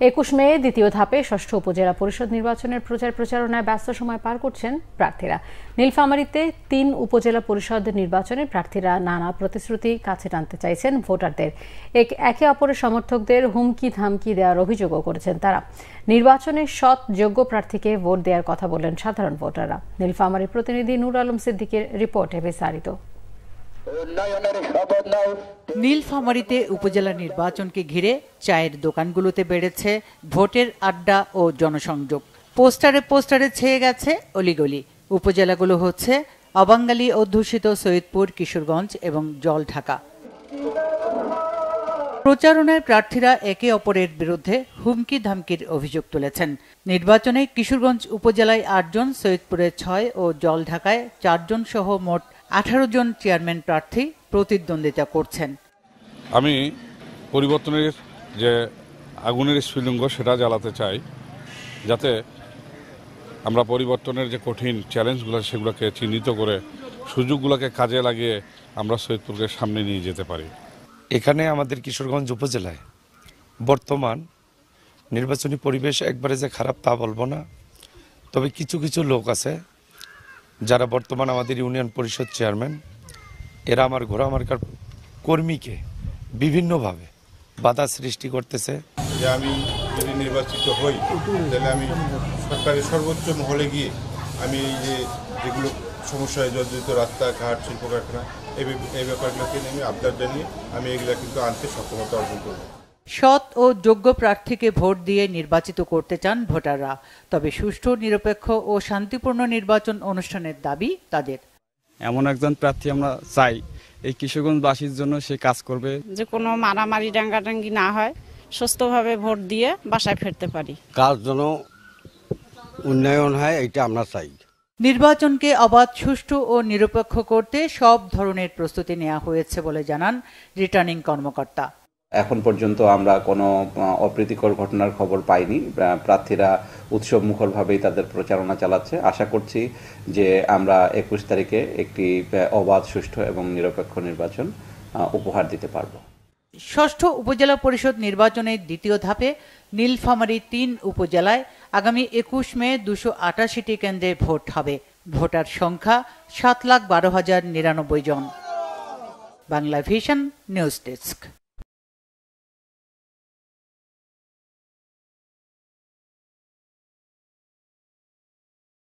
21 মে দ্বিতীয় ধাপে ষষ্ঠ উপজেলা পরিষদ নির্বাচনের প্রচারণায় ব্যস্ত সময় পার করছেন প্রার্থীরা। নীলফামারীতে 3 উপজেলা পরিষদ নির্বাচনে প্রার্থীরা নানা প্রতিশ্রুতি কাছে টানতে চাইছেন ভোটারদের। একে অপরের সমর্থকদের হুমকি ধামকি দেওয়ার অভিযোগও করেছেন তারা। নির্বাচনে সৎ যোগ্য প্রার্থীকে ভোট দেওয়ার কথা বললেন সাধারণ ভোটাররা। নীলফামারী প্রতিনিধি নূর আলম সিদ্দিকের রিপোর্টে বিস্তারিত। নীলফামারীতে উপজেলা নির্বাচনকে ঘিরে চায়ের দোকানগুলোতে বেড়েছে ভোটের আড্ডা ও জনসংযোগ। পোস্টারে ছেয়ে গেছে অলিগলি। উপজেলাগুলো হচ্ছে অবাঙ্গালী অধ্যুষিত সৈয়দপুর, কিশোরগঞ্জ এবং জলঢাকা। প্রচারণায় প্রার্থীরা একে অপরের বিরুদ্ধে হুমকি ধামকির অভিযোগ তুলেছেন। নির্বাচনে কিশোরগঞ্জ উপজেলায় 8 জন, সৈয়দপুরে 6 ও জলঢাকায় 4 জন সহ মোট 18 জন চেয়ারম্যান প্রার্থী প্রতিদ্বন্দ্বিতা করছেন। আমি পরিবর্তনের যে আগুনের স্ফুলিঙ্গ সেটা জ্বালাতে চাই, যাতে আমরা পরিবর্তনের যে কঠিন চ্যালেঞ্জগুলো সেগুলোকে চিহ্নিত করে সুযোগগুলোকে কাজে লাগিয়ে আমরা সৈয়দপুরকে সামনে নিয়ে যেতে পারি। এখানে আমাদের কিশোরগঞ্জ উপজেলায় বর্তমান নির্বাচনী পরিবেশ একবারে যে খারাপ তা বলবো না, তবে কিছু কিছু লোক আছে যারা বর্তমান আমাদের ইউনিয়ন পরিষদ চেয়ারম্যান, এরা আমার ঘোড়া মার্কার কর্মীকে বিভিন্নভাবে বাধা সৃষ্টি করতেছে। যে আমি যদি নির্বাচিত হই তাহলে আমি সরকারের সর্বোচ্চ মহলে গিয়ে আমি এই যেগুলো সমস্যায় জর্জরিত রাস্তাঘাট, শিল্প কারখানা এই ব্যাপারগুলোকে নিয়ে আমি আবদার জানিয়ে আমি এগুলো কিন্তু আনতে সক্ষমতা অর্জন করব। সৎ ও যোগ্য প্রার্থীকে ভোট দিয়ে নির্বাচিত করতে চান ভোটাররা। তবে সুষ্ঠু, নিরপেক্ষ ও শান্তিপূর্ণ নির্বাচন অনুষ্ঠানের দাবি তাদের। এমন একজন প্রার্থী আমরা চাই এই কিশোরগঞ্জবাসীর জন্য সে কাজ করবে, যে কোনো মারামারি ডাঙ্গাডাঙ্গি না হয়, সুস্থভাবে ভোট দিয়ে বাসায় ফিরতে পারি। কাজ যেন উন্নয়ন হয়, এটা আমরা চাই। নির্বাচনকে অবাধ, সুষ্ঠু ও নিরপেক্ষ করতে সব ধরনের প্রস্তুতি নেওয়া হয়েছে বলে জানান রিটার্নিং কর্মকর্তা। এখন পর্যন্ত আমরা কোনো অপ্রীতিকর ঘটনার খবর পাইনি। প্রার্থীরা উৎসব মুখরভাবেই তাদের প্রচারণা চালাচ্ছে। আশা করছি যে আমরা 21 তারিখে একটি অবাধ, সুষ্ঠু এবং নিরপেক্ষ নির্বাচন উপহার দিতে পারব। ষষ্ঠ উপজেলা পরিষদ নির্বাচনের দ্বিতীয় ধাপে নীলফামারী 3 উপজেলায় আগামী 21 মে 288টি কেন্দ্রে ভোট হবে। ভোটার সংখ্যা 7,12,099 জন। Bangla vision news desk.